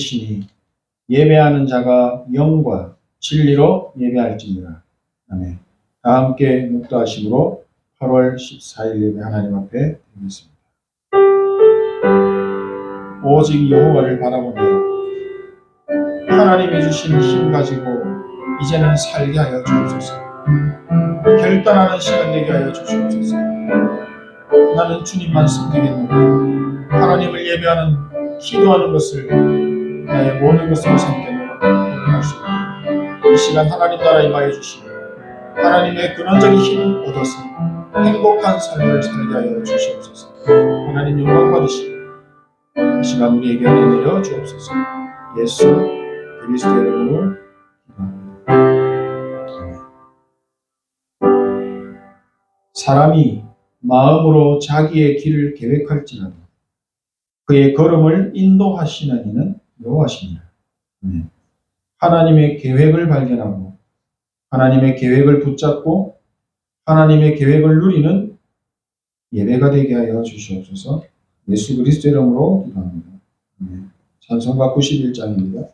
계시니 예배하는 자가 영과 진리로 예배할지니라. 아멘. 다 함께 묵도하심으로 8월 14일 예배 하나님 앞에 드리겠습니다. 오직 여호와를 바라보며 하나님이 주신 힘 가지고 이제는 살게 하여 주옵소서. 결단하는 시간 되게 하여 주시옵소서. 나는 주님만 섬기겠노라. 하나님을 예배하는 기도하는 것을 나의 모든 것으로 삼겠노라. 고백할 수 있도록 이 시간 하나님 나라 임하여 주시고 하나님의 근원적인 힘을 얻어서 행복한 삶을 살게 하여 주시옵소서. 하나님 영광 받으시고 이 시간 우리에게 은혜 내려 주옵소서. 예수 그리스도의 이름으로 기도합니다. 사람이 마음으로 자기의 길을 계획할지라도 그의 걸음을 인도하시는 이는 여호와시니라. 하나님의 계획을 발견하고 하나님의 계획을 붙잡고 하나님의 계획을 누리는 예배가 되게 하여 주시옵소서. 예수 그리스도의 이름으로 기도합니다. 찬송가 91장입니다.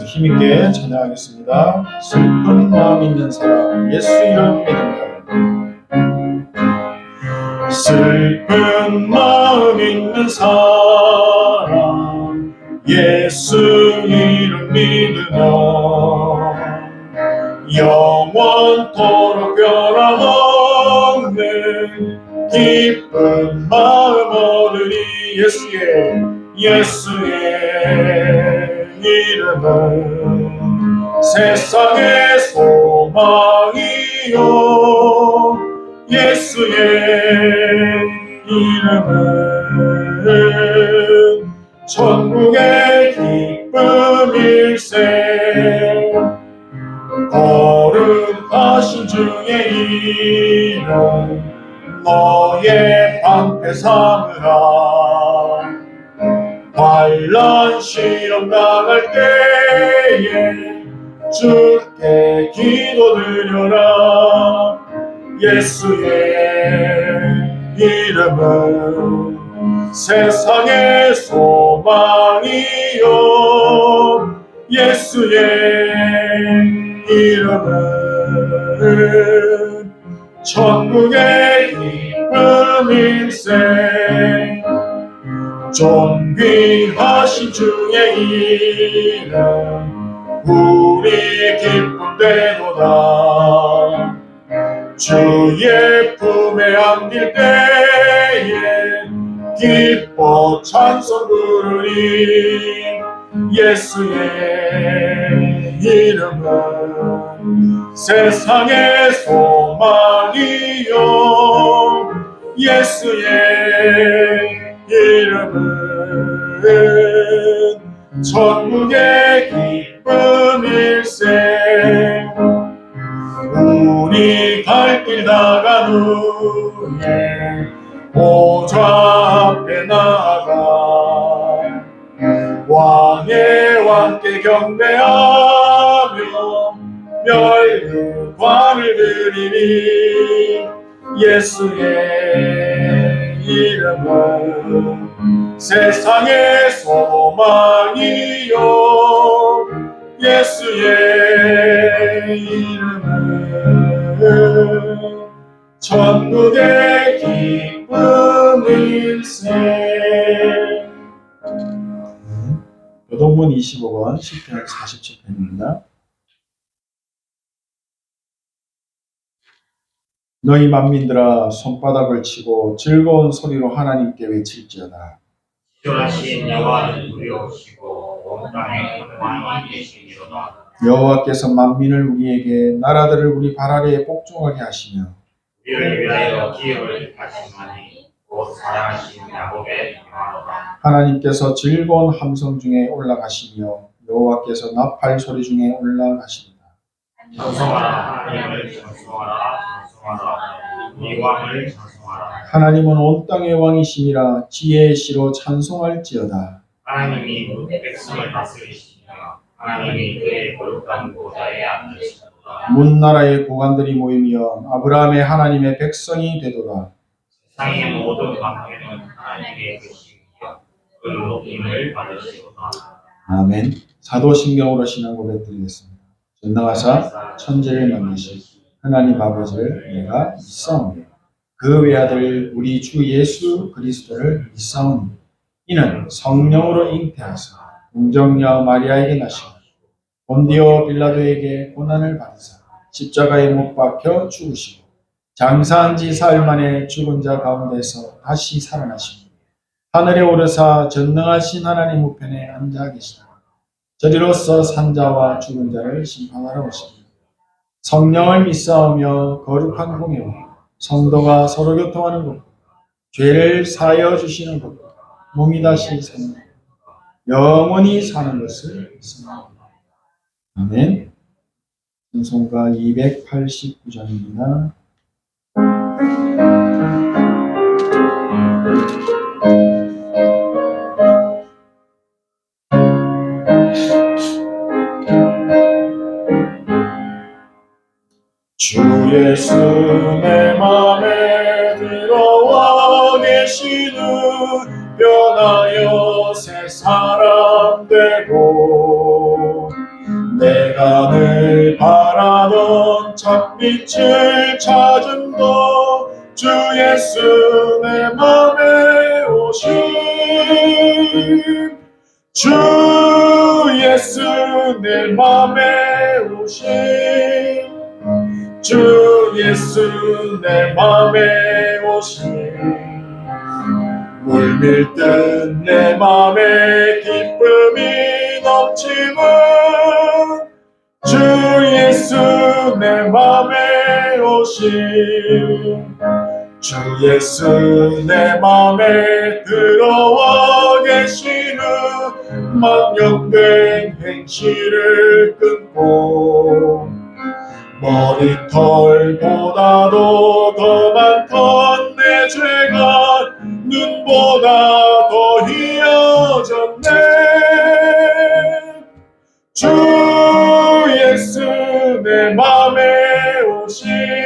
힘있게 찬양하겠습니다. 슬픈 마음 있는 사람 예수 이름 믿으며 슬픈 마음 있는 사람 예수 이름 믿으며 영원토록 변함없는 기쁜 마음 얻으니 예수의 이름은 세상의 소망이요 예수의 이름은 천국의 기쁨일세 거룩하신 주의 이름 너의 방패 삼으라 환난 시험 당할 때에 주께 기도드려라 예수의 이름은 세상의 소망이요 예수의 이름은 천국의 기쁨일세 존귀하신 주의 이름 우리 기쁨 되도다 주의 품에 안길 때에 기뻐 찬송 부르리 예수의 이름은 세상의 소망이요 예수의 이름은 천국의 기쁨일세 우리 갈 길 나간 후에 보좌 앞에 나아가 왕의 왕께 경배하며 멸류관을 드리니 예수의 이름은 세상의 소망이요 예수의 이름은 천국의 기쁨일세. 요동문 25권 10편 47편입니다. 너희 만민들아 손바닥을 치고 즐거운 소리로 하나님께 외칠지어다. 지존하신 여호와는 두려우시고 온 땅에 왕이 계시니로다. 여호와께서 만민을 우리에게 나라들을 우리 발 아래에 복종하게 하시며 우리를 위하여 기업을 하시나니 곧 사랑하신 야곱의 평화로다. 하나님께서 즐거운 함성 중에 올라가시며 여호와께서 나팔 소리 중에 올라가시리다. 찬송하라 하나님을 찬송하라 찬송하라 이 왕을 찬송하라. 하나님은 온 땅의 왕이시니라. 지혜의 시로 찬송할지어다. 하나님이 백성을 다스리시며 하나님이 그의 거룩한 보좌에 앉으시도다. 문 나라의 고관들이 모이며 아브라함의 하나님의 백성이 되도다. 세상의 모든 관계는 하나님의 것이며 그 높임을 받으시도다. 아멘. 사도신경으로 신앙 고백드리겠습니다. 전능하사 천지를 만드신 하나님 아버지를 내가 믿사오니 그 외아들 우리 주 예수 그리스도를 믿사오니 이는 성령으로 잉태하사 동정녀 마리아에게 나시고 본디오 빌라도에게 고난을 받으사 십자가에 못 박혀 죽으시고 장사한 지 사흘 만에 죽은 자 가운데서 다시 살아나시고 하늘에 오르사 전능하신 하나님 우편에 앉아 계시다. 저리로서 산자와 죽은 자를 심판하러 오십니다. 성령을 믿사오며 거룩한 공예와 성도가 서로 교통하는 것, 죄를 사하여 주시는 것, 몸이 다시 사는 것, 영원히 사는 것을 믿습니다. 아멘. 찬송가 289장입니다. 주 예수 내 맘에 들어와 계시는 변하여 새 사람 되고 내가 늘 바라던 참빛을 찾은 것 주 예수 내 맘에 오심 주 예수 내 맘에 오심 주 예수 내 맘에 오심 물밀듯 내 맘에 기쁨이 넘치는 주 예수 내 맘에 오심 주 예수 내 맘에 들어와 계시는 망령된 행실을 끊고 머리털보다도 더 많던 내 죄가 눈보다 더 희어졌네 주 예수 내 맘에 오심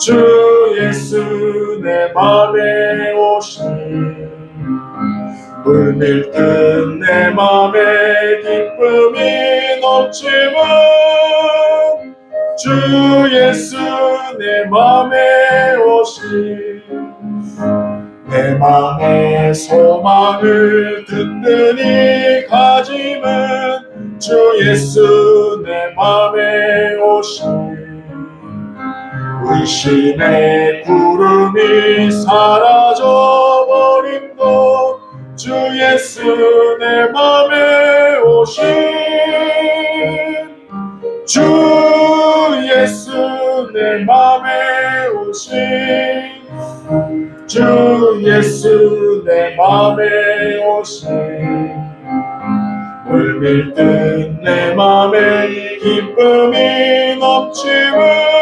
주 예수 내 맘에 오심 물밀듯 내 맘에 기쁨이 넘치면 주 예수 내 맘에 오심 내 맘의 소망을 든든히 가지면 주 예수 내 맘에 오심 의심의 구름이 사라져버림도 주 예수 내 맘에 오심 주 예수 내 맘에 오심 주 예수 내 맘에 오심 물밀듯 내 맘에 기쁨이 넘치면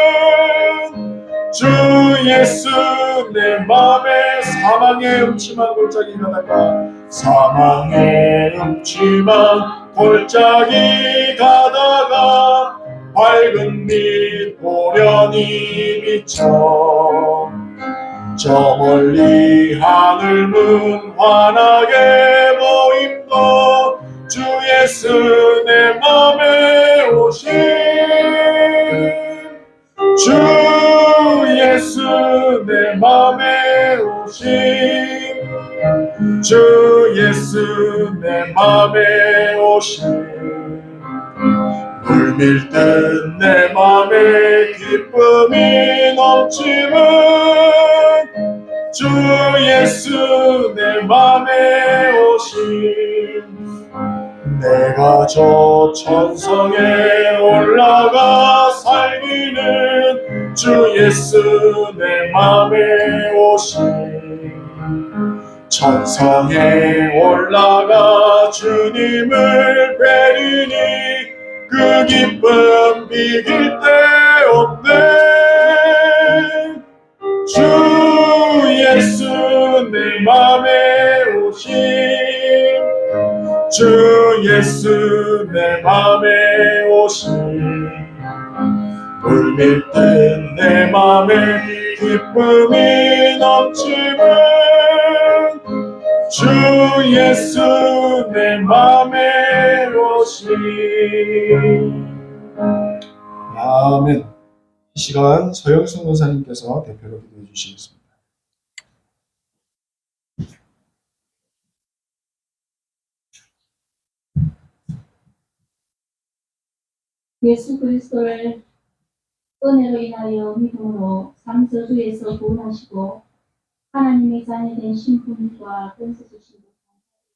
주 예수 내 맘에 사망의 음침한 골짜기 가다가 사망의 음침한 골짜기 가다가 밝은 빛 보련히 비쳐 저 멀리 하늘 문 환하게 보임도 주 예수 내 맘에 오심 주 예수 내 맘에 오심 주 예수 내 맘에 오심 물밀듯 내 맘에 기쁨이 넘치면 주 예수 내 맘에 오심 내가 저 천성에 올라가 살기는 주 예수 내 맘에 오심 천성에 올라가 주님을 뵈리니 그 기쁨 비길 데 없네 주 예수 내 맘에 오심 주 예수 내 맘에 오심 물밀듯 내 맘에 기쁨이 넘치는 주 예수 내 맘에 오시. 아멘. 이 시간 서영순 권사님께서 대표로 기도해 주시겠습니다. 예수 그리스도를 은혜로 인하여 믿음으로 삼저주에서 구원하시고 하나님의 자녀된 신분과 권세 주신 것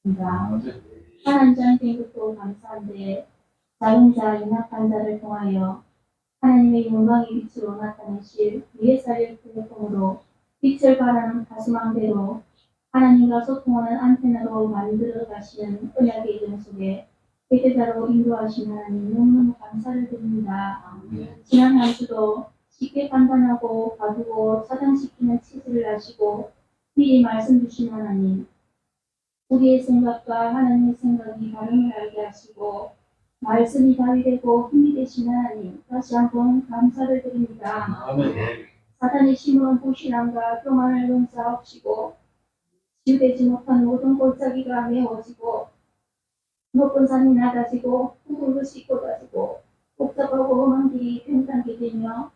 감사합니다. 하나님 자녀된 것도 감사한데 작은 자, 연약한 자를 통하여 하나님의 영광의 빛으로 나타내실 위에 살릴 플랫폼으로 빛을 발하는 가수망대로 하나님과 소통하는 안테나로 만들어 가시는 언약의 이름 속에 대대자로 인도하신 하나님 너무너무 감사를 드립니다. 지난 한 주도 쉽게 판단하고 봐두고 차단시키는 체질을 아시고 미리 말씀 주신 하나님, 우리의 생각과 하나님의 생각이 다름을 알게 하시고 말씀이 답이 되고 힘이 되신 하나님, 다시 한번 감사를 드립니다. 사단의 심은 부신함과 교만을 용서하시고 치유되지 못한 모든 골짜기가 메워지고 높은 산이 낮아지고 굵은 것이 쏟아지고 복잡하고 험한 길이 평탄게 되며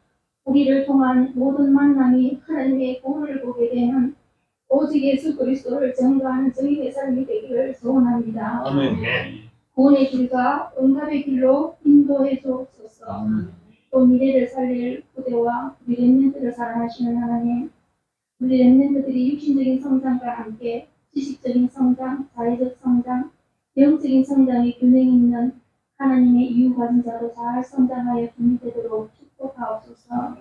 우리를 통한 모든 만남이 하나님의 공을 보게 되는 오직 예수 그리스도를 증거하는 증인의 삶이 되기를 소원합니다. 구원의 길과 응답의 길로 인도해 주옵소서. 또 미래를 살릴 후대와 우리 렘넌트를 사랑하시는 하나님, 우리 렘넌트들이 육신적인 성장과 함께 지식적인 성장, 사회적 성장, 영적인 성장에 균형 있는 하나님의 이유받은 자로 잘 성장하여 준비되도록 축복하옵소서.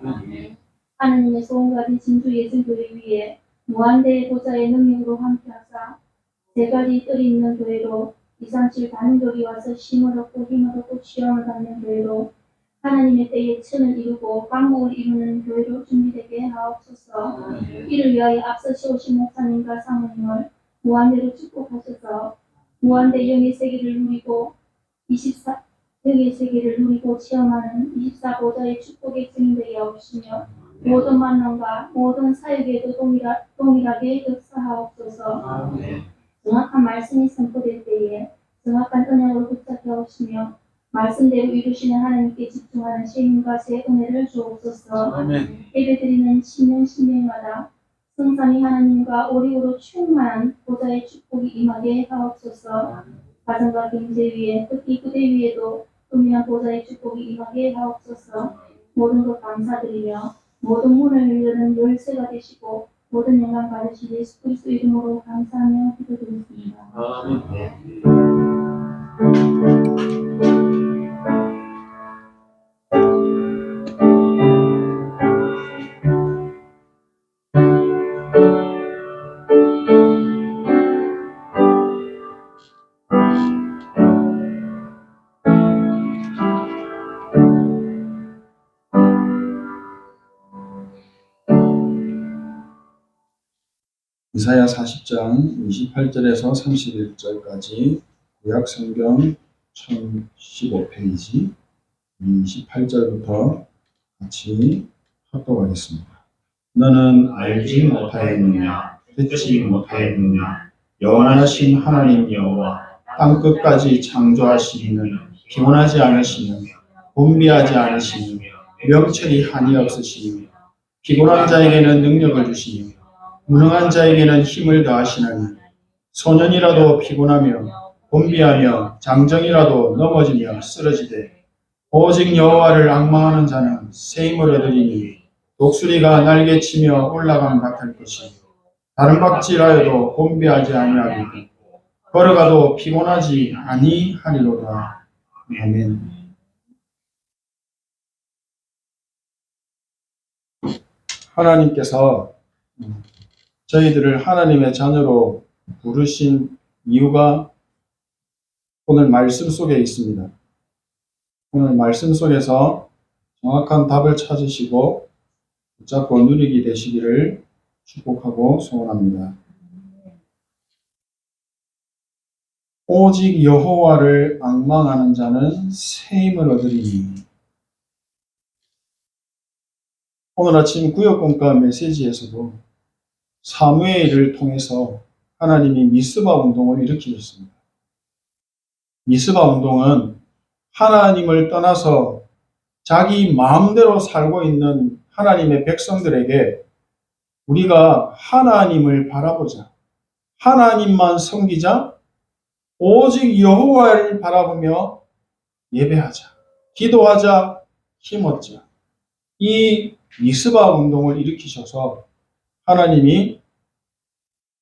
하나님의 소원 가진 진주 예수교회 위에 무한대의 보좌의 능력으로 함께하사 세 가지 뜰이 있는 교회로 237 단임족이 와서 힘을 얻고 힘을 얻고 시험을 받는 교회로 하나님의 때에 천을 이루고 방국을 이루는 교회로 준비되게 하옵소서. 이를 위하여 앞서 세우신 목사님과 사모님을 무한대로 축복하셔서 무한대 영의 세계를 누리고 24 영의 세계를 누리고 체험하는 24보좌의 축복의 증인되게 하옵시며 모든 만남과 모든 사역에도 동일하게 역사하옵소서. 정확한 말씀이 선포될 때에 정확한 은혜로 붙잡게 하옵시며 말씀대로 이루시는 하나님께 집중하는 시민과 새 은혜를 주옵소서. 예배드리는 신년마다 성삼위 하나님과 오리오로 충만한 보좌의 축복이 임하게 하옵소서. 가정과 경제 위에 특히 부대 위에도 은밀한 보좌의 축복이 임하게 하옵소서. 모든 것 감사드리며 모든 문을 여는 열쇠가 되시고 모든 영광 받으신 예수 그리스도 이름으로 감사하며 기도드립니다. 이사야 40장 28절에서 31절까지 구약성경 1015페이지 28절부터 같이 합독하겠습니다. 너는 알지 못하였느냐 듣지 못하였느냐 영원하신 하나님 여호와 땅끝까지 창조하시기는 피곤하지 않으시며 곤비하지 않으시며 명철이 한이 없으시며 피곤한 자에게는 능력을 주시며 무능한 자에게는 힘을 더하시나니 소년이라도 피곤하며 곤비하며 장정이라도 넘어지며 쓰러지되 오직 여호와를 앙망하는 자는 새 힘을 얻으리니 독수리가 날개치며 올라감 같을 것이요 다른 박질하여도 곤비하지 아니하리니 걸어가도 피곤하지 아니하리로다. 아멘. 하나님께서 저희들을 하나님의 자녀로 부르신 이유가 오늘 말씀 속에 있습니다. 오늘 말씀 속에서 정확한 답을 찾으시고 붙잡고 누리게 되시기를 축복하고 소원합니다. 오직 여호와를 앙망하는 자는 새 힘을 얻으리니 오늘 아침 구역공과 메시지에서도 사무엘을 통해서 하나님이 미스바 운동을 일으키셨습니다. 미스바 운동은 하나님을 떠나서 자기 마음대로 살고 있는 하나님의 백성들에게 우리가 하나님을 바라보자, 하나님만 섬기자, 오직 여호와를 바라보며 예배하자, 기도하자, 힘없자. 이 미스바 운동을 일으키셔서 하나님이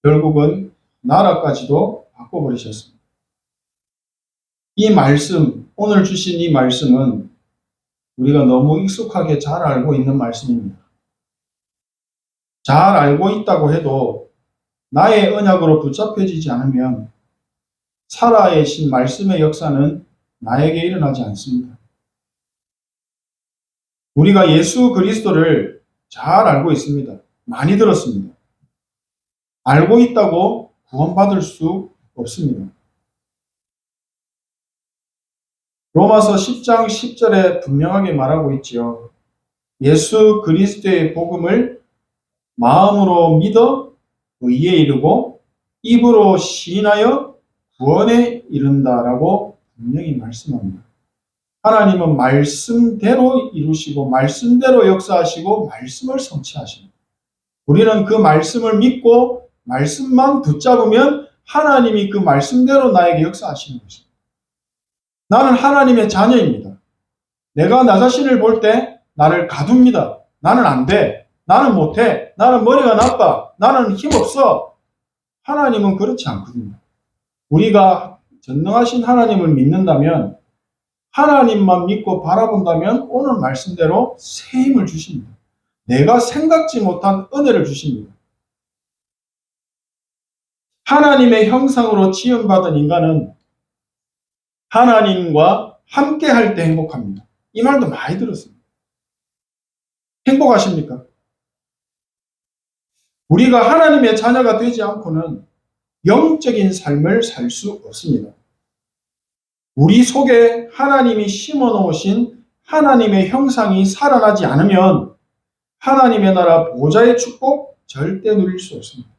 결국은 나라까지도 바꿔버리셨습니다. 이 말씀, 오늘 주신 이 말씀은 우리가 너무 익숙하게 잘 알고 있는 말씀입니다. 잘 알고 있다고 해도 나의 언약으로 붙잡혀지지 않으면 살아계신 말씀의 역사는 나에게 일어나지 않습니다. 우리가 예수 그리스도를 잘 알고 있습니다. 많이 들었습니다. 알고 있다고 구원받을 수 없습니다. 로마서 10장 10절에 분명하게 말하고 있지요. 예수 그리스도의 복음을 마음으로 믿어 의에 이르고 입으로 시인하여 구원에 이른다라고 분명히 말씀합니다. 하나님은 말씀대로 이루시고 말씀대로 역사하시고 말씀을 성취하십니다. 우리는 그 말씀을 믿고 말씀만 붙잡으면 하나님이 그 말씀대로 나에게 역사하시는 것입니다. 나는 하나님의 자녀입니다. 내가 나 자신을 볼 때 나를 가둡니다. 나는 안 돼. 나는 못해. 나는 머리가 나빠. 나는 힘없어. 하나님은 그렇지 않거든요. 우리가 전능하신 하나님을 믿는다면, 하나님만 믿고 바라본다면 오늘 말씀대로 새 힘을 주십니다. 내가 생각지 못한 은혜를 주십니다. 하나님의 형상으로 지음받은 인간은 하나님과 함께 할 때 행복합니다. 이 말도 많이 들었습니다. 행복하십니까? 우리가 하나님의 자녀가 되지 않고는 영적인 삶을 살 수 없습니다. 우리 속에 하나님이 심어 놓으신 하나님의 형상이 살아나지 않으면 하나님의 나라 보좌의 축복 절대 누릴 수 없습니다.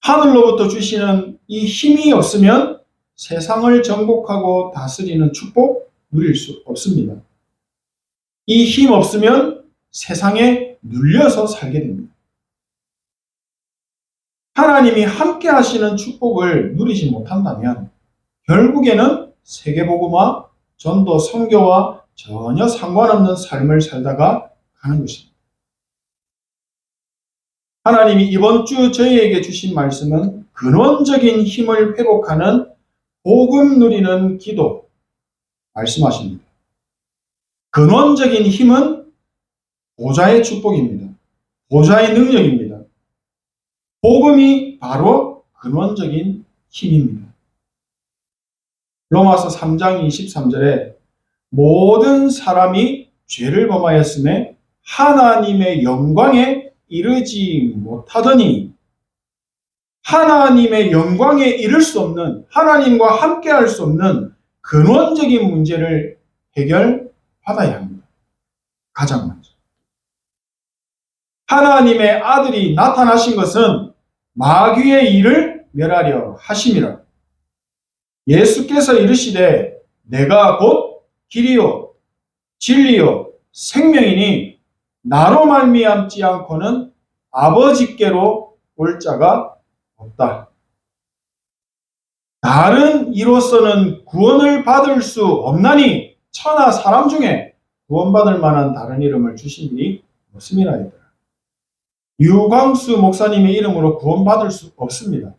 하늘로부터 주시는 이 힘이 없으면 세상을 정복하고 다스리는 축복 누릴 수 없습니다. 이 힘 없으면 세상에 눌려서 살게 됩니다. 하나님이 함께 하시는 축복을 누리지 못한다면 결국에는 세계복음화, 전도, 선교와 전혀 상관없는 삶을 살다가 가는 것입니다. 하나님이 이번 주 저희에게 주신 말씀은 근원적인 힘을 회복하는 복음 누리는 기도 말씀하십니다. 근원적인 힘은 보좌의 축복입니다. 보좌의 능력입니다. 복음이 바로 근원적인 힘입니다. 로마서 3장 23절에 모든 사람이 죄를 범하였음에 하나님의 영광에 이르지 못하더니, 하나님의 영광에 이를 수 없는, 하나님과 함께 할 수 없는 근원적인 문제를 해결받아야 합니다. 가장 먼저. 하나님의 아들이 나타나신 것은 마귀의 일을 멸하려 하심이라. 예수께서 이르시되 내가 곧 길이요 진리요 생명이니 나로 말미암지 않고는 아버지께로 올 자가 없다. 다른 이로서는 구원을 받을 수 없나니 천하 사람 중에 구원받을 만한 다른 이름을 주신 일이 없음이라 했더라. 유광수 목사님의 이름으로 구원받을 수 없습니다.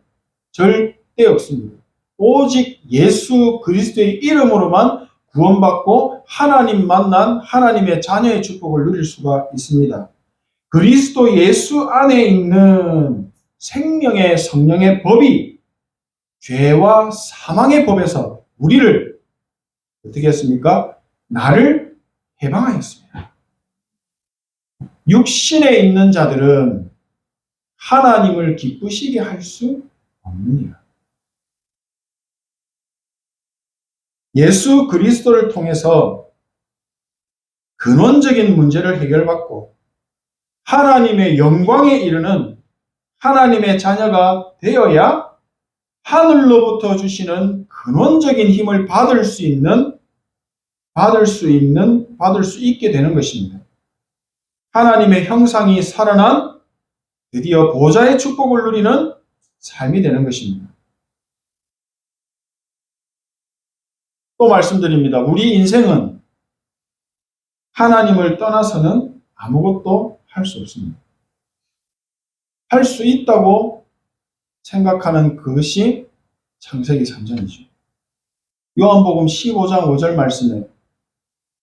절대 없습니다. 오직 예수 그리스도의 이름으로만 구원받고 하나님 만난 하나님의 자녀의 축복을 누릴 수가 있습니다. 그리스도 예수 안에 있는 생명의 성령의 법이 죄와 사망의 법에서 우리를 어떻게 했습니까? 나를 해방하였습니다. 육신에 있는 자들은 하나님을 기쁘시게 할 수 없느니라. 예수 그리스도를 통해서 근원적인 문제를 해결받고 하나님의 영광에 이르는 하나님의 자녀가 되어야 하늘로부터 주시는 근원적인 힘을 받을 수 있게 되는 것입니다. 하나님의 형상이 살아난 드디어 보좌의 축복을 누리는 삶이 되는 것입니다. 또 말씀드립니다. 우리 인생은 하나님을 떠나서는 아무것도 할 수 없습니다. 할 수 있다고 생각하는 그것이 창세기 3장이죠. 요한복음 15장 5절 말씀에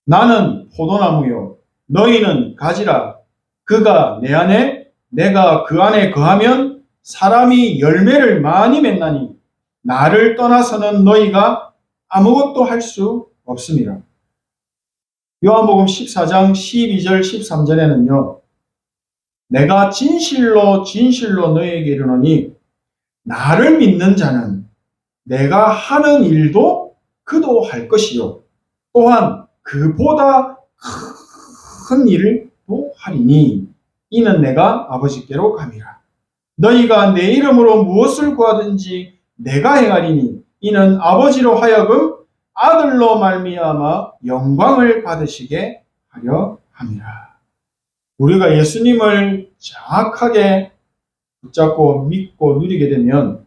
나는 포도나무요 너희는 가지라 그가 내 안에 내가 그 안에 거하면 사람이 열매를 많이 맺나니 나를 떠나서는 너희가 아무것도 할 수 없습니다. 요한복음 14장 12절 13절에는요. 내가 진실로 진실로 너희에게 이르노니 나를 믿는 자는 내가 하는 일도 그도 할 것이요 또한 그보다 큰 일을 또 하리니 이는 내가 아버지께로 감이라. 너희가 내 이름으로 무엇을 구하든지 내가 행하리니 이는 아버지로 하여금 아들로 말미암아 영광을 받으시게 하려 함이라. 우리가 예수님을 정확하게 붙잡고 믿고 누리게 되면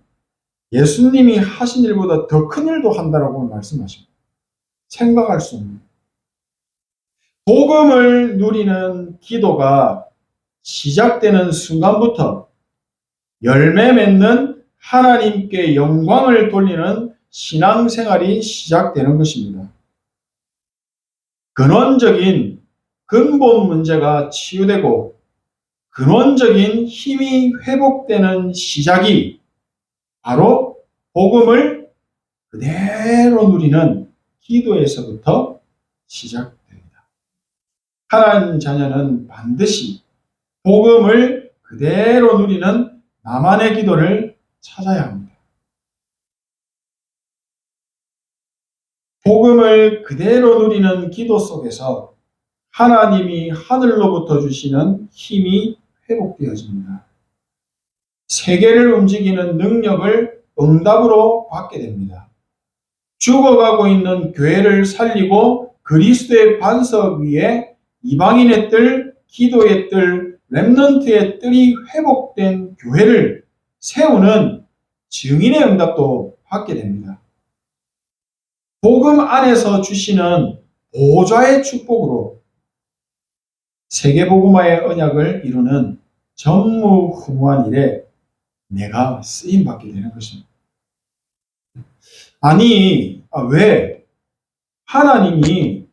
예수님이 하신 일보다 더 큰 일도 한다라고 말씀하십니다. 생각할 수 없는 복음을 누리는 기도가 시작되는 순간부터 열매 맺는 하나님께 영광을 돌리는 신앙생활이 시작되는 것입니다. 근원적인 근본 문제가 치유되고 근원적인 힘이 회복되는 시작이 바로 복음을 그대로 누리는 기도에서부터 시작됩니다. 하나님 자녀는 반드시 복음을 그대로 누리는 나만의 기도를 찾아야 합니다. 복음을 그대로 누리는 기도 속에서 하나님이 하늘로부터 주시는 힘이 회복되어집니다. 세계를 움직이는 능력을 응답으로 받게 됩니다. 죽어가고 있는 교회를 살리고 그리스도의 반석 위에 이방인의 뜰, 기도의 뜰, 렘넌트의 뜰이 회복된 교회를 세우는 증인의 응답도 받게 됩니다. 복음 안에서 주시는 보좌의 축복으로 세계복음화의 언약을 이루는 전무후무한 일에 내가 쓰임받게 되는 것입니다. 아니, 왜 하나님이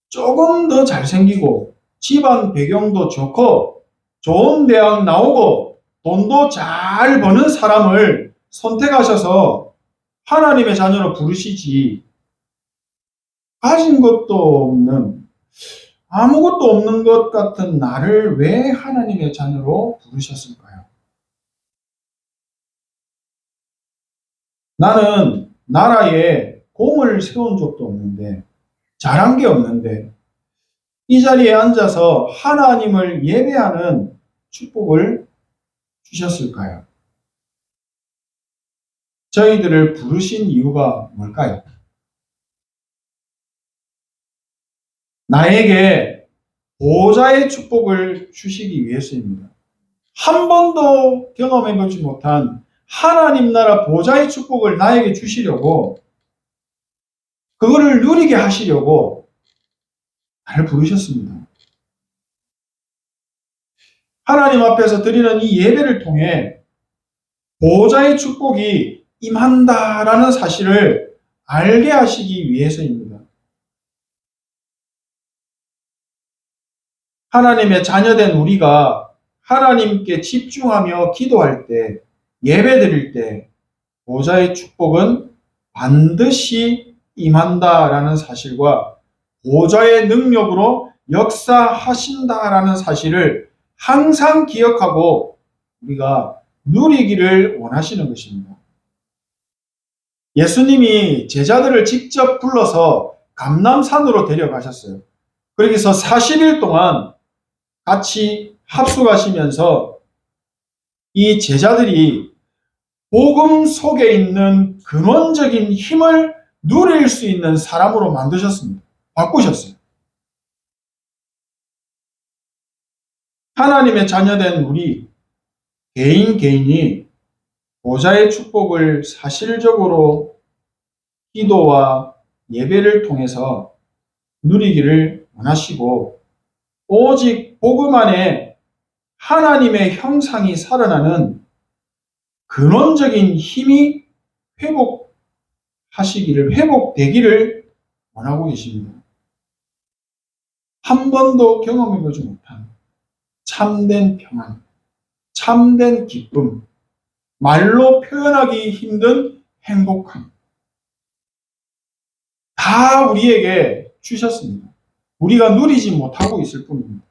조금 더 잘생기고 집안 배경도 좋고 좋은 대학 나오고 돈도 잘 버는 사람을 선택하셔서 하나님의 자녀로 부르시지 가진 것도 없는 아무것도 없는 것 같은 나를 왜 하나님의 자녀로 부르셨을까요? 나는 나라에 공을 세운 적도 없는데 잘한 게 없는데 이 자리에 앉아서 하나님을 예배하는 축복을 주셨을까요? 저희들을 부르신 이유가 뭘까요? 나에게 보좌의 축복을 주시기 위해서입니다. 한 번도 경험해보지 못한 하나님 나라 보좌의 축복을 나에게 주시려고 그거를 누리게 하시려고 나를 부르셨습니다. 하나님 앞에서 드리는 이 예배를 통해 보좌의 축복이 임한다라는 사실을 알게 하시기 위해서입니다. 하나님의 자녀된 우리가 하나님께 집중하며 기도할 때, 예배드릴 때 보좌의 축복은 반드시 임한다라는 사실과 보좌의 능력으로 역사하신다라는 사실을 항상 기억하고 우리가 누리기를 원하시는 것입니다. 예수님이 제자들을 직접 불러서 감람산으로 데려가셨어요. 거기서 40일 동안 같이 합숙하시면서 이 제자들이 복음 속에 있는 근원적인 힘을 누릴 수 있는 사람으로 만드셨습니다. 바꾸셨어요. 하나님의 자녀된 우리 개인이 보좌의 축복을 사실적으로 기도와 예배를 통해서 누리기를 원하시고, 오직 복음 안에 하나님의 형상이 살아나는 근원적인 힘이 회복되기를 원하고 계십니다. 한 번도 경험해보지 못한 참된 평안, 참된 기쁨, 말로 표현하기 힘든 행복함, 다 우리에게 주셨습니다. 우리가 누리지 못하고 있을 뿐입니다.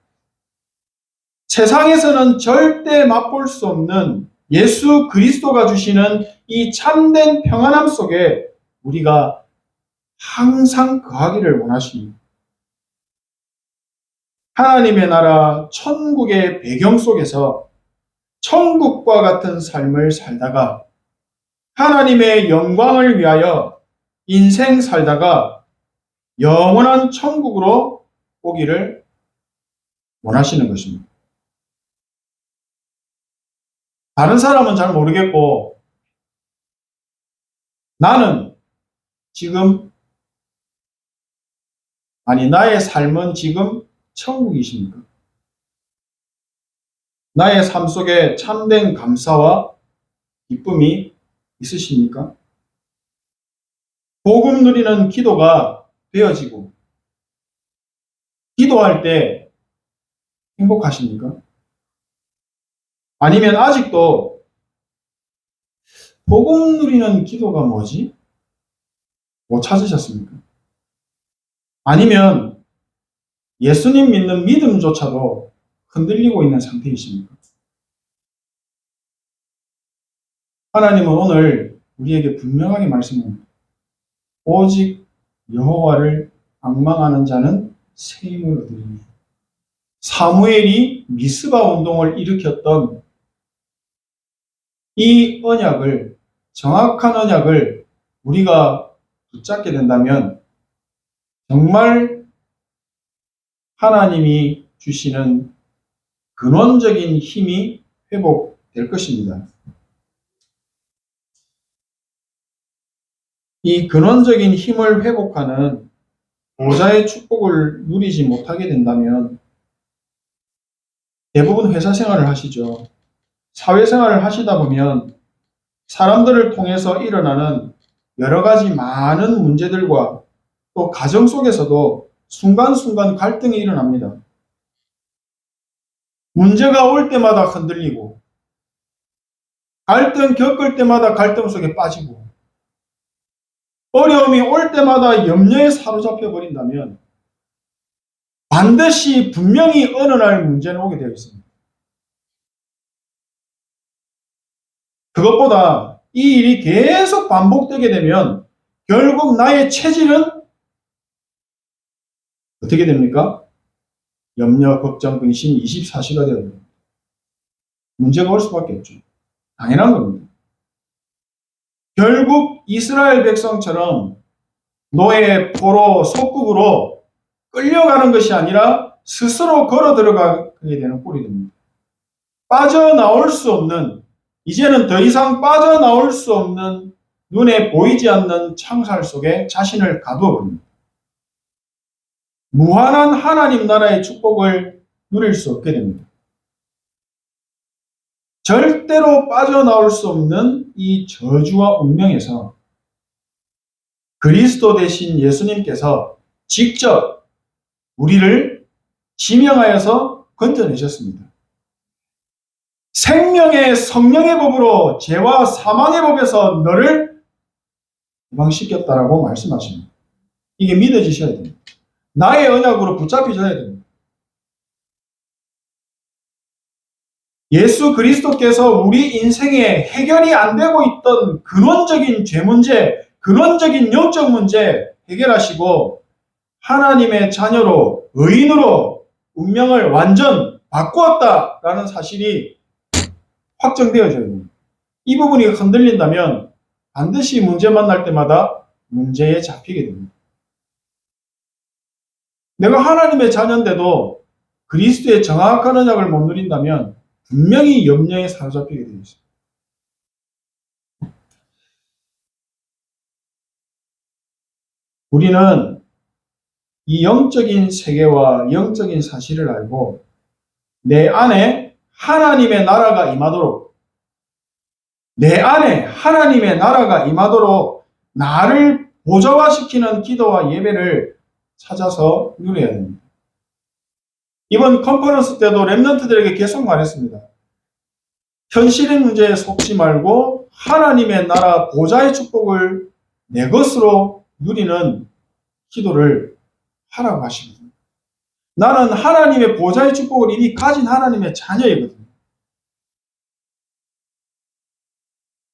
세상에서는 절대 맛볼 수 없는 예수 그리스도가 주시는 이 참된 평안함 속에 우리가 항상 거하기를 원하십니다. 하나님의 나라 천국의 배경 속에서 천국과 같은 삶을 살다가 하나님의 영광을 위하여 인생 살다가 영원한 천국으로 오기를 원하시는 것입니다. 다른 사람은 잘 모르겠고, 나는 지금, 나의 삶은 지금 천국이십니까? 나의 삶 속에 참된 감사와 기쁨이 있으십니까? 복음 누리는 기도가 되어지고, 기도할 때 행복하십니까? 아니면 아직도 복음 누리는 기도가 뭐지? 못 찾으셨습니까? 아니면 예수님 믿는 믿음조차도 흔들리고 있는 상태이십니까? 하나님은 오늘 우리에게 분명하게 말씀합니다. 오직 여호와를 앙망하는 자는 새 힘을 얻으리니. 사무엘이 미스바 운동을 일으켰던 이 언약을, 정확한 언약을 우리가 붙잡게 된다면 정말 하나님이 주시는 근원적인 힘이 회복될 것입니다. 이 근원적인 힘을 회복하는 보좌의 축복을 누리지 못하게 된다면 대부분 회사 생활을 하시죠. 사회생활을 하시다 보면 사람들을 통해서 일어나는 여러 가지 많은 문제들과 또 가정 속에서도 순간순간 갈등이 일어납니다. 문제가 올 때마다 흔들리고, 갈등 겪을 때마다 갈등 속에 빠지고, 어려움이 올 때마다 염려에 사로잡혀 버린다면 반드시 분명히 어느 날 문제는 오게 되어 있습니다. 그것보다 이 일이 계속 반복되게 되면 결국 나의 체질은 어떻게 됩니까? 염려, 걱정, 근심 24시가 되어요. 문제가 올 수밖에 없죠. 당연한 겁니다. 결국 이스라엘 백성처럼 노예, 포로, 속국으로 끌려가는 것이 아니라 스스로 걸어 들어가게 되는 꼴이 됩니다. 빠져나올 수 없는, 이제는 더 이상 빠져나올 수 없는 눈에 보이지 않는 창살 속에 자신을 가두어 버립니다. 무한한 하나님 나라의 축복을 누릴 수 없게 됩니다. 절대로 빠져나올 수 없는 이 저주와 운명에서 그리스도 되신 예수님께서 직접 우리를 지명하여서 건져내셨습니다. 생명의 성령의 법으로 죄와 사망의 법에서 너를 해방시켰다라고 말씀하십니다. 이게 믿어지셔야 됩니다. 나의 언약으로 붙잡히셔야 됩니다. 예수 그리스도께서 우리 인생에 해결이 안 되고 있던 근원적인 죄 문제, 근원적인 영적 문제 해결하시고 하나님의 자녀로 의인으로 운명을 완전 바꾸었다라는 사실이 확정되어져야 됩니다. 이 부분이 흔들린다면 반드시 문제 만날 때마다 문제에 잡히게 됩니다. 내가 하나님의 자녀인데도 그리스도의 정확한 언약을 못 누린다면 분명히 염려에 사로잡히게 되어 있습니다. 우리는 이 영적인 세계와 영적인 사실을 알고 내 안에 하나님의 나라가 임하도록 나를 보좌화시키는 기도와 예배를 찾아서 누려야 됩니다. 이번 컨퍼런스 때도 렘넌트들에게 계속 말했습니다. 현실의 문제에 속지 말고 하나님의 나라 보좌의 축복을 내 것으로 누리는 기도를 하라고 하십니다. 나는 하나님의 보좌의 축복을 이미 가진 하나님의 자녀이거든요.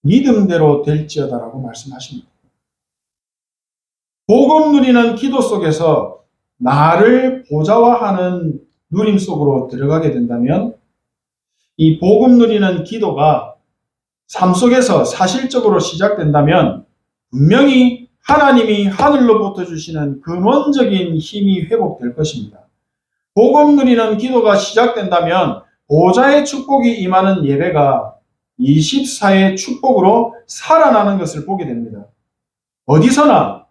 믿음대로 될지어다라고 말씀하십니다. 복음 누리는 기도 속에서 나를 보좌화하는 누림 속으로 들어가게 된다면 이 복음 누리는 기도가 삶 속에서 사실적으로 시작된다면 분명히 하나님이 하늘로부터 주시는 근원적인 힘이 회복될 것입니다. 복음 누리는 기도가 시작된다면 보좌의 축복이 임하는 예배가 24의 축복으로 살아나는 것을 보게 됩니다. 어디서나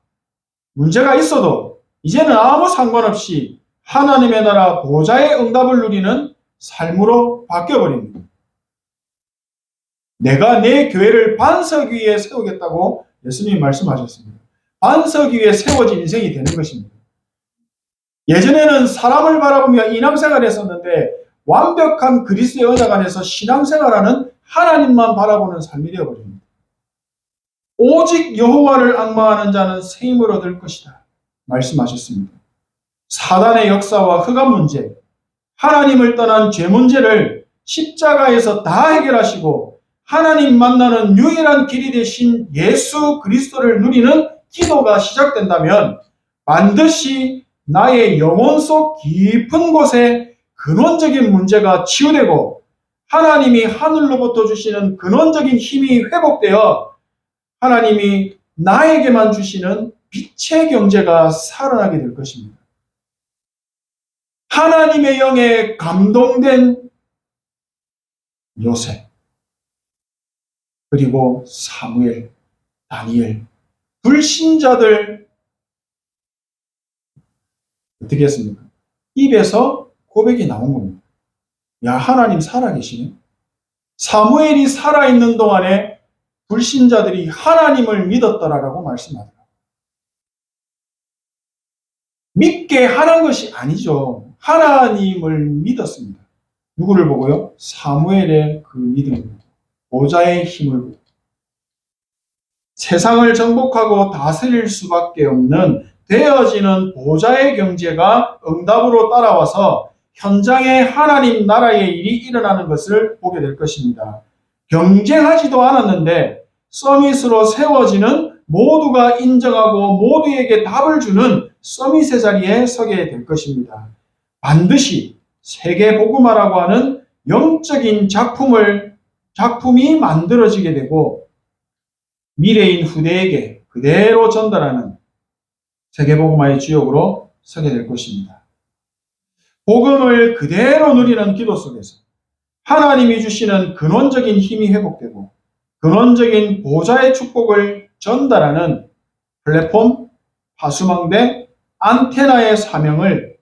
문제가 있어도 이제는 아무 상관없이 하나님의 나라 보좌의 응답을 누리는 삶으로 바뀌어버립니다. 내가 내 교회를 반석 위에 세우겠다고 예수님이 말씀하셨습니다. 반석 위에 세워진 인생이 되는 것입니다. 예전에는 사람을 바라보며 인앙생활을 했었는데 완벽한 그리스도의 언약 안에서 신앙생활하는 하나님만 바라보는 삶이 되어버립니다. 오직 여호와를 앙망하는 자는 새 힘을 얻을 것이다 말씀하셨습니다. 사단의 역사와 흑암 문제, 하나님을 떠난 죄 문제를 십자가에서 다 해결하시고 하나님 만나는 유일한 길이 되신 예수 그리스도를 누리는 기도가 시작된다면 반드시 나의 영혼 속 깊은 곳에 근원적인 문제가 치유되고 하나님이 하늘로부터 주시는 근원적인 힘이 회복되어 하나님이 나에게만 주시는 빛의 경제가 살아나게 될 것입니다. 하나님의 영에 감동된 요셉, 그리고 사무엘, 다니엘, 불신자들 어떻게 했습니까? 입에서 고백이 나온 겁니다. 야, 하나님 살아계시네. 사무엘이 살아있는 동안에 불신자들이 하나님을 믿었더라라고 말씀하더라고요. 믿게 하는 것이 아니죠. 하나님을 믿었습니다. 누구를 보고요? 사무엘의 그 믿음을 보고, 보좌의 힘을 보고. 세상을 정복하고 다스릴 수밖에 없는 되어지는 보좌의 경제가 응답으로 따라와서 현장에 하나님 나라의 일이 일어나는 것을 보게 될 것입니다. 경쟁하지도 않았는데 서밋으로 세워지는 모두가 인정하고 모두에게 답을 주는 서밋의 자리에 서게 될 것입니다. 반드시 세계 복음화라고 하는 영적인 작품이 만들어지게 되고 미래인 후대에게 그대로 전달하는 세계 복음화의 주역으로 서게 될 것입니다. 복음을 그대로 누리는 기도 속에서 하나님이 주시는 근원적인 힘이 회복되고 근원적인 보좌의 축복을 전달하는 플랫폼, 파수망대, 안테나의 사명을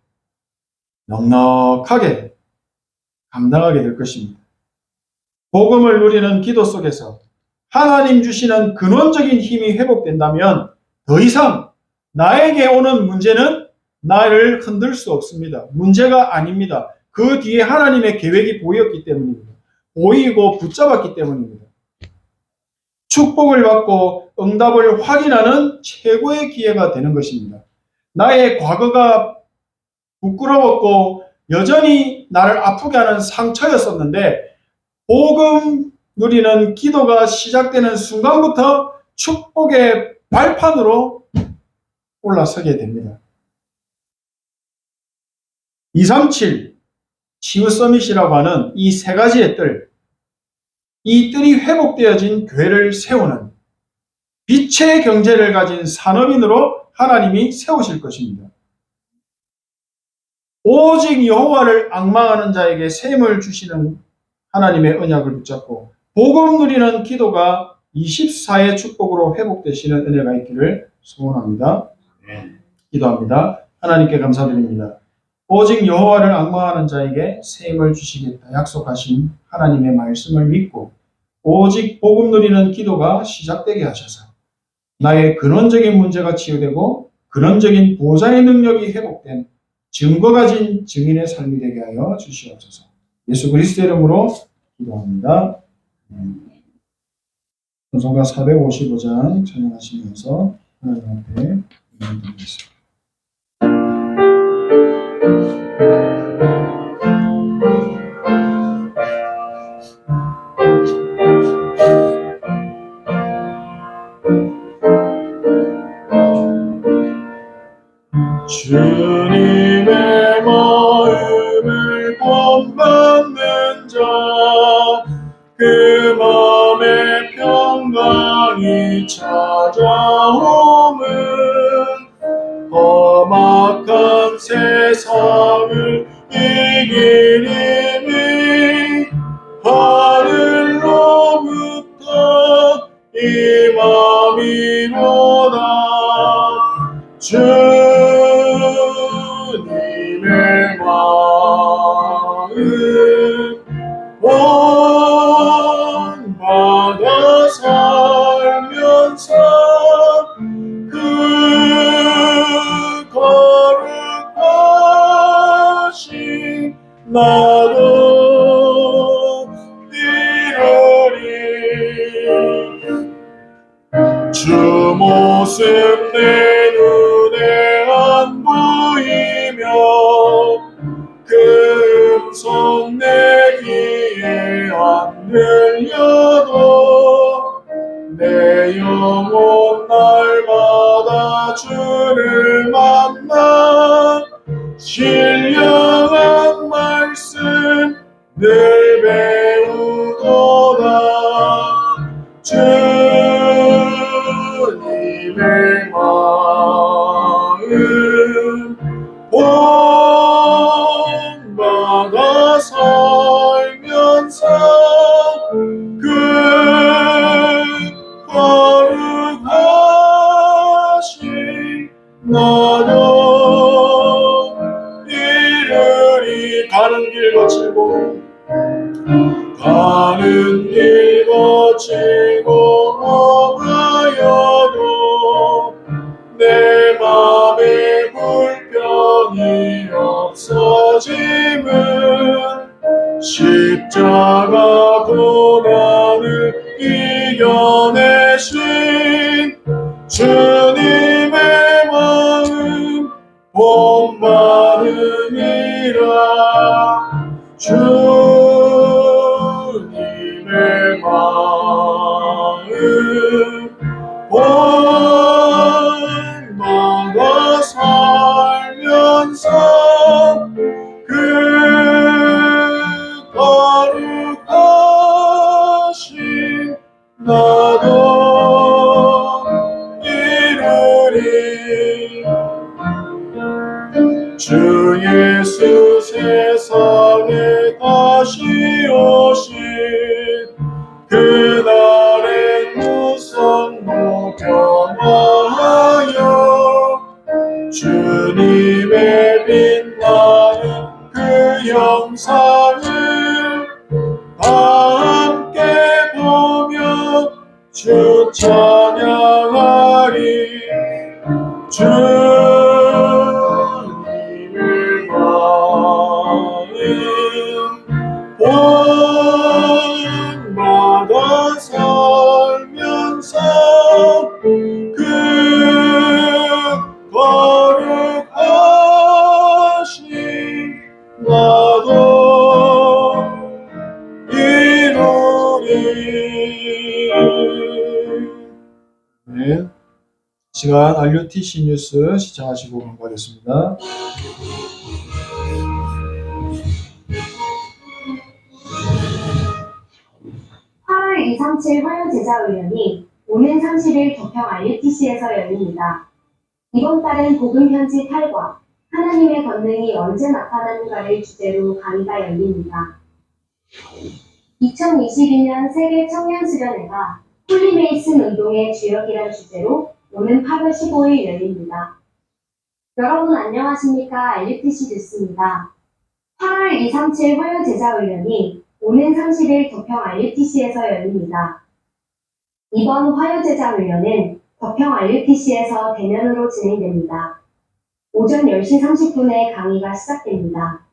넉넉하게 감당하게 될 것입니다. 복음을 누리는 기도 속에서 하나님 주시는 근원적인 힘이 회복된다면 더 이상 나에게 오는 문제는 나를 흔들 수 없습니다. 문제가 아닙니다. 그 뒤에 하나님의 계획이 보였기 때문입니다. 보이고 붙잡았기 때문입니다. 축복을 받고 응답을 확인하는 최고의 기회가 되는 것입니다. 나의 과거가 부끄러웠고 여전히 나를 아프게 하는 상처였었는데 복음 누리는 기도가 시작되는 순간부터 축복의 발판으로 올라서게 됩니다. 237 치유 서밋이라고 하는 이 세 가지의 뜰, 이 뜰이 회복되어진 교회를 세우는 빛의 경제를 가진 산업인으로 하나님이 세우실 것입니다. 오직 여호와를 앙망하는 자에게 셈을 주시는 하나님의 언약을 붙잡고 복음 누리는 기도가 24의 축복으로 회복되시는 은혜가 있기를 소원합니다. 기도합니다. 하나님께 감사드립니다. 오직 여호와를 앙망하는 자에게 셈을 주시겠다 약속하신 하나님의 말씀을 믿고 오직 복음 누리는 기도가 시작되게 하셔서 나의 근원적인 문제가 치유되고 근원적인 보좌의 능력이 회복된 증거 가진 증인의 삶이 되게 하여 주시옵소서. 예수 그리스도의 이름으로 기도합니다. 찬송가 455장 찬양하시면서 하나님 앞에 기도드리겠습니다. 주님의 마음을 본받는 자, 그 마음의 평강이 찾아오면 험악한 세상을 이길 힘이 하늘로부터 임함이로다. 주님의 마음 본받아 살면서 그 거룩하신 나도 이르리. 주 모습 내 눈에 안 보이며 그 음성 내 귀에 안 들려도 내 영혼 날마다 주를 만나 신령한 말씀 늘 배우도다. 주님의 마음 본받아 살면서 그 거룩하신 나도 이르리. 가는 길 거칠고 가는 길 거칠고 험하여도 내 맘에 불평이 없어짐은 십자가 고난을 이겨내신 주님의 마음 본받음이라. 주님의 마음 본받아 살면서 그 거룩하신 나도 이루리. 주 예수 세상에 다시 오신 그날의 무성도 경화하여 주님의 빛나는 그 영상을 함께 보며 주 찬양하리. 주님의 마음 본받아 살면서 그 거룩하신 나도 이루리. 네. 시간 RUTC 뉴스 시청하시고 감사하겠습니다. 237 화요제자훈련이 오는 30일 도평 RUTC에서 열립니다. 이번 달은 복음 편지 8과 하나님의 권능이 언제 나타나는가를 주제로 강의가 열립니다. 2022년 세계 청년 수련회가 홀리메이슨 운동의 주역이란 주제로 오는 8월 15일 열립니다. 여러분 안녕하십니까? RUTC 뉴스입니다. 8월 237 화요제자훈련이 오는 30일 도평 RUTC에서 열립니다. 이번 화요제자훈련은 도평 RUTC에서 대면으로 진행됩니다. 오전 10시 30분에 강의가 시작됩니다.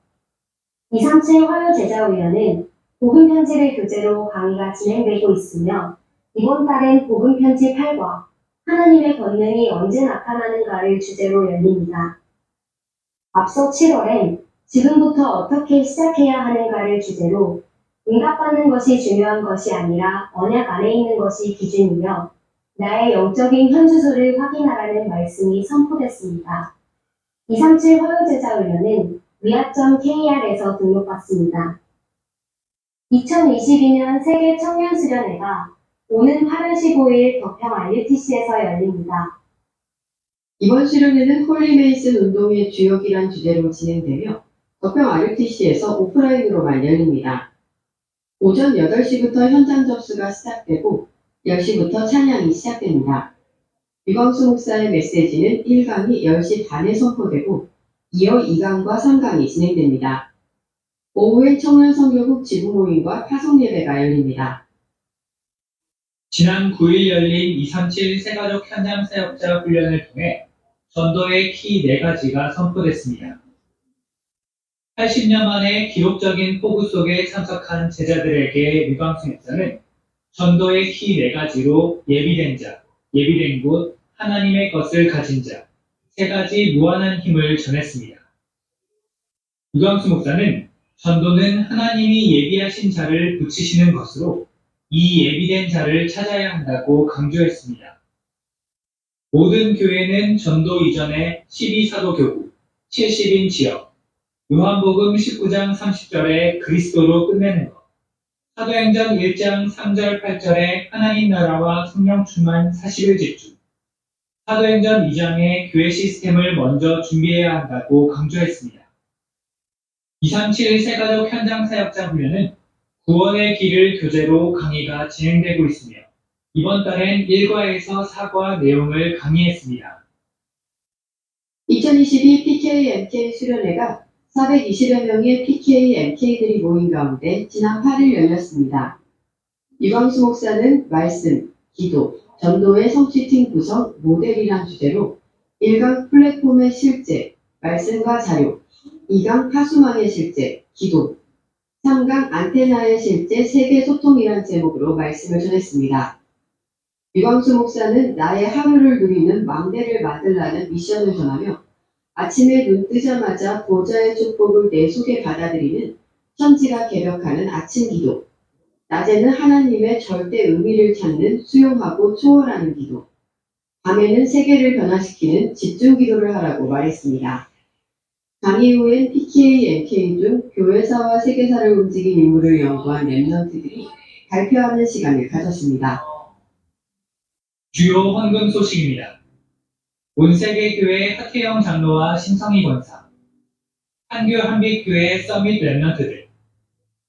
237 화요제자훈련은 복음편지를 교재로 강의가 진행되고 있으며 이번 달엔 복음편지 8과 하나님의 권능이 언제 나타나는가를 주제로 열립니다. 앞서 7월엔 지금부터 어떻게 시작해야 하는가를 주제로 응답받는 것이 중요한 것이 아니라 언약 안에 있는 것이 기준이며 나의 영적인 현주소를 확인하라는 말씀이 선포됐습니다. 237 화요제자훈련은 위아.kr에서 등록받습니다. 2022년 세계 청년수련회가 오는 8월 15일 도평 RUTC에서 열립니다. 이번 수련회는 홀리메이슨 운동의 주역이란 주제로 진행되며 도평 RUTC에서 오프라인으로만 열립니다. 오전 8시부터 현장 접수가 시작되고 10시부터 찬양이 시작됩니다. 유광수 목사의 메시지는 1강이 10시 반에 선포되고 이어 2강과 3강이 진행됩니다. 오후에 청년선교국 지부모임과 파송예배가 열립니다. 지난 9일 열린 237 새가족 현장 사역자 훈련을 통해 전도의 키 4가지가 선포됐습니다. 80년 만에 기록적인 폭우 속에 참석한 제자들에게 유광수 목사는 전도의 키 4가지로 예비된 자, 예비된 곳, 하나님의 것을 가진 자, 3가지 무한한 힘을 전했습니다. 유광수 목사는 전도는 하나님이 예비하신 자를 붙이시는 것으로 이 예비된 자를 찾아야 한다고 강조했습니다. 모든 교회는 전도 이전에 12사도교구, 70인 지역, 요한복음 19장 30절에 그리스도로 끝내는 것, 사도행전 1장 3절 8절에 하나님 나라와 성령 충만 40일 집중, 사도행전 2장에 교회 시스템을 먼저 준비해야 한다고 강조했습니다. 237 새가족 현장 사역자 훈련은 구원의 길을 교재로 강의가 진행되고 있으며 이번 달엔 1과에서 4과 내용을 강의했습니다. 2022 PKMK 수련회가 420여 명의 PKMK들이 모인 가운데 지난 8일 열렸습니다. 유광수 목사는 말씀, 기도, 전도의 성취팀 구성, 모델이란 주제로 1강 플랫폼의 실제, 말씀과 자료, 2강 파수망의 실제, 기도, 3강 안테나의 실제 세계 소통이란 제목으로 말씀을 전했습니다. 유광수 목사는 나의 하루를 누리는 망대를 만들라는 미션을 전하며 아침에 눈 뜨자마자 보좌의 축복을 내 속에 받아들이는 천지가 개벽하는 아침 기도, 낮에는 하나님의 절대 의미를 찾는 수용하고 초월하는 기도, 밤에는 세계를 변화시키는 집중 기도를 하라고 말했습니다. 강의 후엔 PKMK 중 교회사와 세계사를 움직인 인물을 연구한 랩런트들이 발표하는 시간을 가졌습니다. 주요 헌금 소식입니다. 온세계교회 하태영 장로와 신성희 권사, 한교 한빛교회 서밋 랩런트들,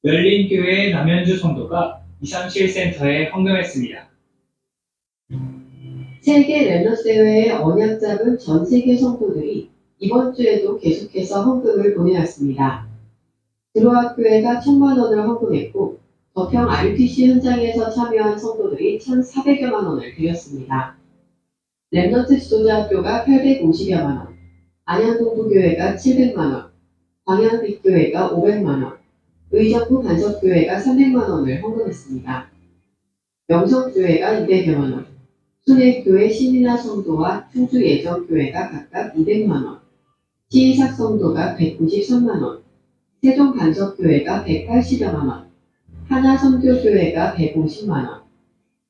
열린교회 남현주 성도가 237 센터에 헌금했습니다. 세계 랩런트 대회의 언약 잡은 전 세계 성도들이 이번 주에도 계속해서 헌금을 보내왔습니다. 드로아교회가 1,000만 원을 헌금했고 도평 RUTC 현장에서 참여한 성도들이 1,400여만 원을 드렸습니다. 랩런트 지도자학교가 850여만 원, 안양동부교회가 700만 원, 광양빛교회가 500만 원, 의정부 간섭교회가 300만 원을 헌금했습니다. 명성교회가 200여만 원, 순회교회 신이나 성도와 충주 예정교회가 각각 200만 원, 시이삭 성도가 193만 원, 세종 간섭교회가 180여만 원, 하나선교교회가 150만 원,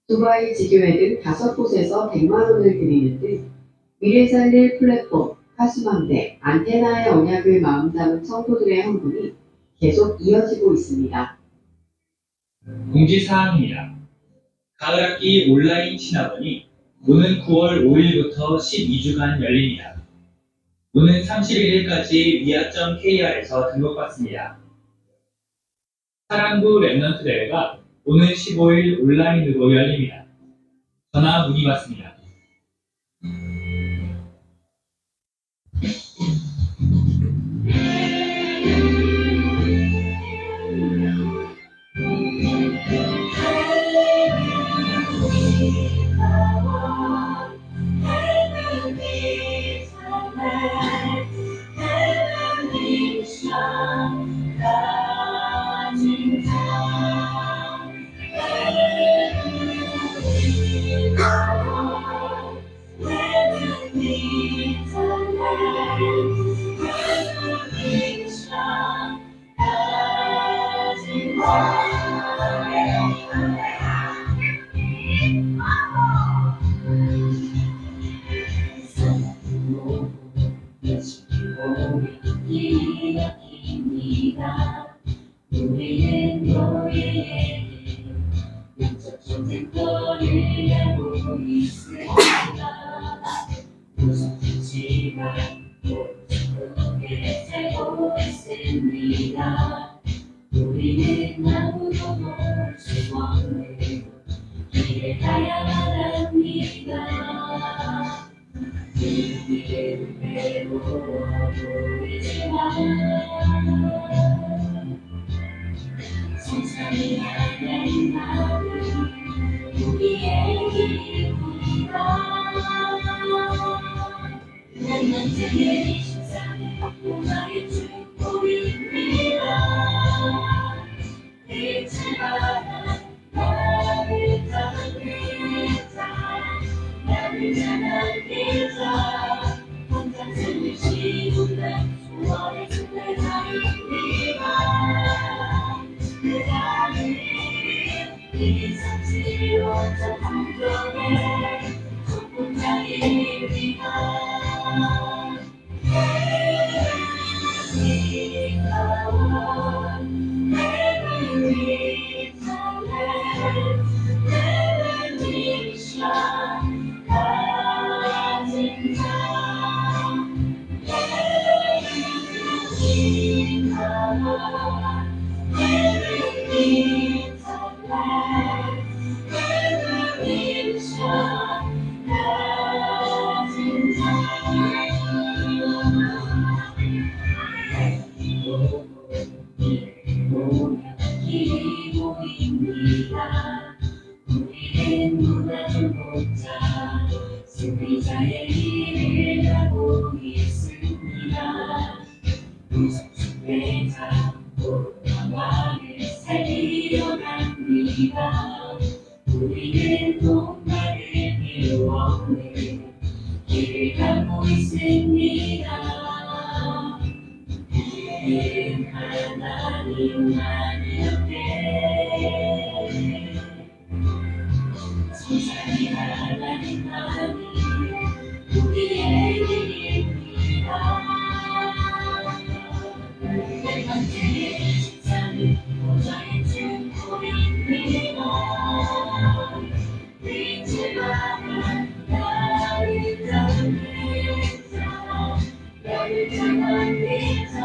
두바이 지교회 등 5곳에서 100만 원을 드리는 등 미래살릴 플랫폼, 파수망대, 안테나의 언약을 마음 담은 성도들의 헌금이 계속 이어지고 있습니다. 공지사항입니다. 가을학기 온라인 친학원이 오는 9월 5일부터 12주간 열립니다. 오는 31일까지 위아.kr에서 등록받습니다. 사랑부 랩넌트 대회가 오는 15일 온라인으로 열립니다. 전화 문의 받습니다. 우리는 너에게 영적인 생각을 하고 있습니다. 무섭지만 모르게 살고 있습니다. 우리는 아무도 모를 수 없는 길을 가야만 합니다. 우리는 외로워 보이지만 세상이 하나님 마음은 우리의 길입니다. 난 난생의 신상은 나의 축복입니다. 잊지 마라 나를 따르자 나를 향하자 항상 숨쉬는 날 소원의 순례자입니다. 이 상시로 저 풍경에 소풍장입니다. 우리는 무너진 목자 승리자의 일을 하고 있습니다. 무섭게 잡고 왕을 살리려 합니다. 우리는 동말을 이루어내 길을 가고 있습니다. 우리는 하나님만 옆에 세상이 하나님 마음이 우리의 길입니다. 내 관계의 신상은 모자의 축복입니다. 잊지 마라 나를 따르자 나를 향하자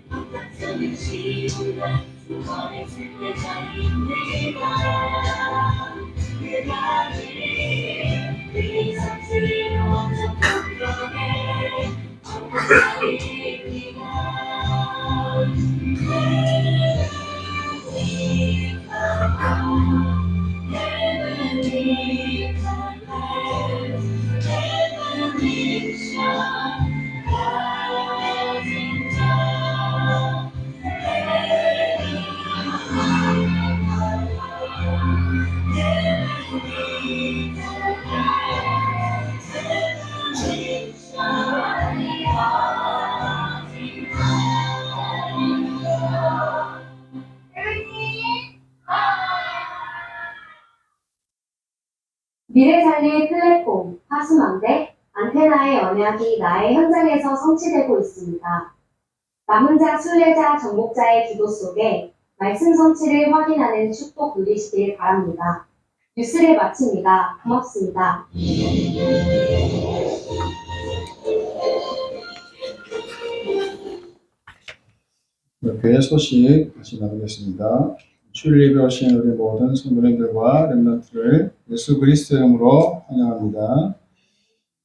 항상 쉬운 날 수원의 순례자입니다. 이 상시로 저 풍경에 천국살입니다. 미래 살릴 플랫폼, 하수망대, 안테나의 언약이 나의 현장에서 성취되고 있습니다. 남은 자, 순례자, 정복자의 기도 속에 말씀 성취를 확인하는 축복 누리시길 바랍니다. 뉴스를 마칩니다. 고맙습니다. 교회 소식 다시 나누겠습니다. 주일 예배 오신 우리 모든 성도님들과 렘넌트를 예수 그리스도의 이름으로 환영합니다.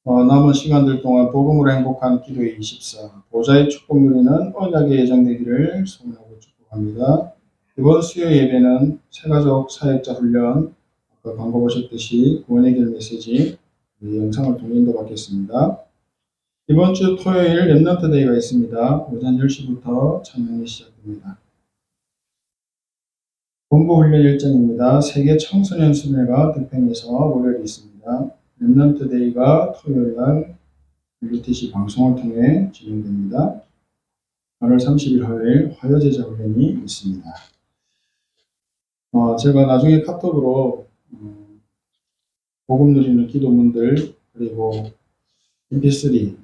남은 시간들 동안 복음으로 행복한 기도의 24, 보좌의 축복 누리는 언약에 예정되기를 소원하고 축복합니다. 이번 수요 예배는 새가족 사역자 훈련, 아까 광고 보셨듯이 구원의 길 메시지 영상을 통해 인도받겠습니다. 이번 주 토요일 렘넌트 데이가 있습니다. 오전 10시부터 찬양이 시작됩니다. 본부 훈련 일정입니다. 세계 청소년 수련회가 대평에서 월요일에 있습니다. 렘넌트 데이가 토요일 날 UTC 방송을 통해 진행됩니다. 8월 30일 화요일 화요제자 훈련이 있습니다. 제가 나중에 카톡으로 복음 누리는 기도문들 그리고 mp3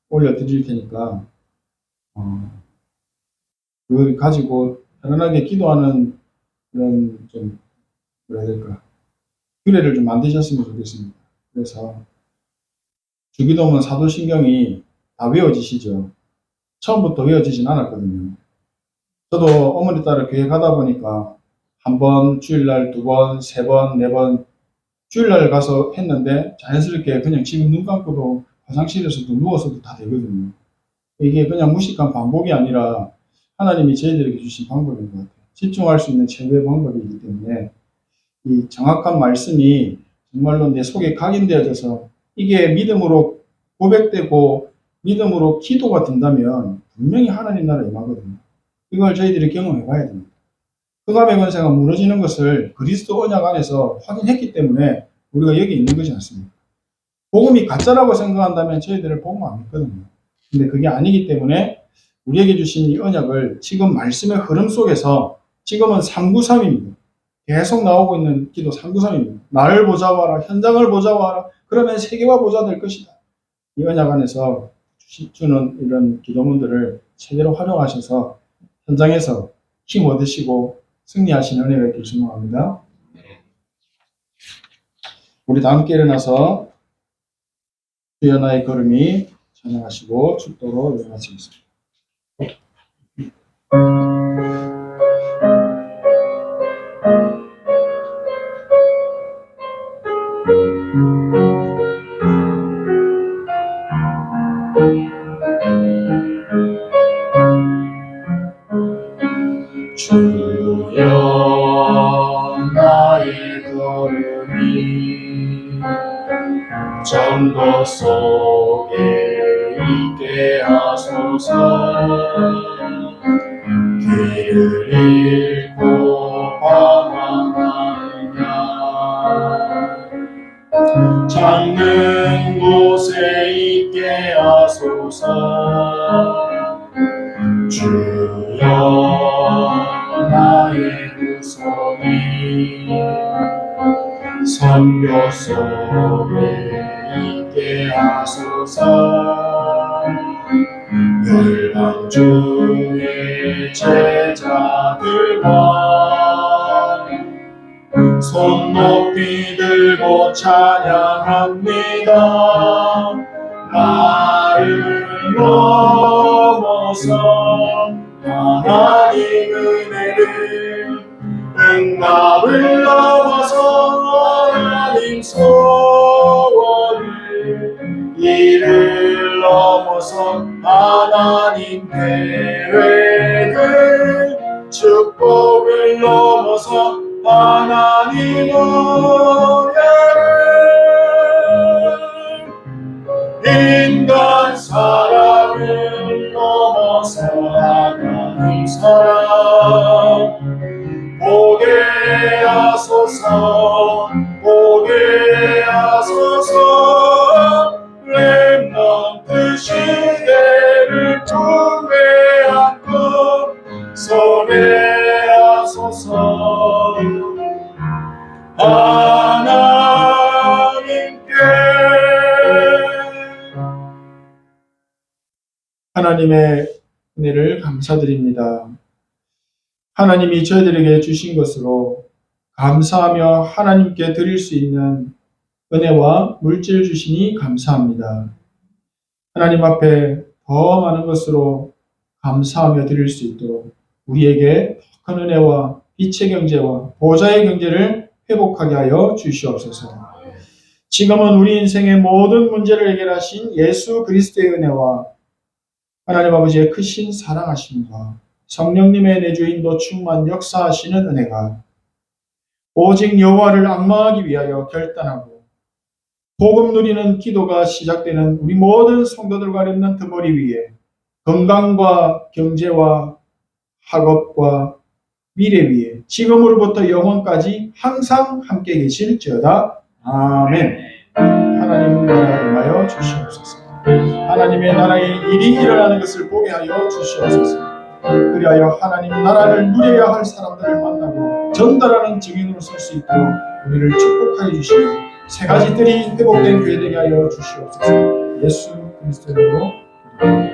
올려드릴 테니까 그걸 가지고 편안하게 기도하는 그런 좀 뭐라 해야 될까 규례를 좀 만드셨으면 좋겠습니다. 그래서 주기도문 사도신경이 다 외워지시죠. 처음부터 외워지진 않았거든요. 저도 어머니 따라 교회 가다 보니까 한 번, 주일날 두 번, 세 번, 네 번 주일날 가서 했는데 자연스럽게 그냥 지금 눈 감고도 화장실에서도 누워서도 다 되거든요. 이게 그냥 무식한 반복이 아니라 하나님이 저희들에게 주신 방법인 것 같아요. 집중할 수 있는 최고의 방법이기 때문에 이 정확한 말씀이 정말로 내 속에 각인되어져서 이게 믿음으로 고백되고 믿음으로 기도가 된다면 분명히 하나님 나라 임하거든요. 이걸 저희들이 경험해 봐야 됩니다. 흑암의 권세가 무너지는 것을 그리스도 언약 안에서 확인했기 때문에 우리가 여기 있는 것이 않습니까? 복음이 가짜라고 생각한다면 저희들은 복음 안 믿거든요. 근데 그게 아니기 때문에 우리에게 주신 이 언약을 지금 말씀의 흐름 속에서 지금은 393입니다. 계속 나오고 있는 기도 393입니다. 나를 보좌하라, 현장을 보좌하라, 그러면 세계가 보좌 될 것이다. 이 언약 안에서 주는 이런 기도문들을 제대로 활용하셔서 현장에서 힘 얻으시고 승리하시는 은혜가 있길 소망합니다. 우리 다 함께 일어나서 주여 나의 걸음이 찬양하시고 축도로 일어나시겠습니다. 주여 나의 걸음이 전도 속에 있게 하소서. 길을 잃고 방황하느냐 찾는 곳에 있게 하소서. 주여 나의 후손이 선교 속에 있게 하소서. 열방 중에 제자들과 손 높이 들고 찬양합니다. 나를 넘어서 하나님 은혜를 응답을 넘어서 하나님 소원을 이를 넘어서 하나님 계획을 축복을 넘어서 하나님 은혜를 인간 사랑을 넘어서 하나님 사랑 보게 하소서. 보게 하소서. 렘넌트 시대를 품에 안고 서게 하소서. 하나님께 하나님의 은혜를 감사드립니다. 하나님이 저희들에게 주신 것으로 감사하며 하나님께 드릴 수 있는 은혜와 물질 주시니 감사합니다. 하나님 앞에 더 많은 것으로 감사하며 드릴 수 있도록 우리에게 더 큰 은혜와 빛의 경제와 보좌의 경제를 회복하게 하여 주시옵소서. 지금은 우리 인생의 모든 문제를 해결하신 예수 그리스도의 은혜와 하나님 아버지의 크신 사랑하심과 성령님의 내주인도 충만 역사하시는 은혜가 오직 여호와를 앙망하기 위하여 결단하고 복음 누리는 기도가 시작되는 우리 모든 성도들과 렘넌트 머리 위에 건강과 경제와 학업과 미래 위에 지금으로부터 영원까지 항상 함께 계실지어다. 아멘. 하나님 나라 임하여 주시옵소서. 하나님의 나라의 일이 일어나는 것을 보게 하여 주시옵소서. 그리하여 하나님 나라를 누려야 할 사람들을 만나고 전달하는 증인으로 설 수 있도록 우리를 축복하여 주시고 세 가지 뜰이 회복된 교회 되게 하여 주시옵소서. 예수 그리스도의 이름으로 기도합니다.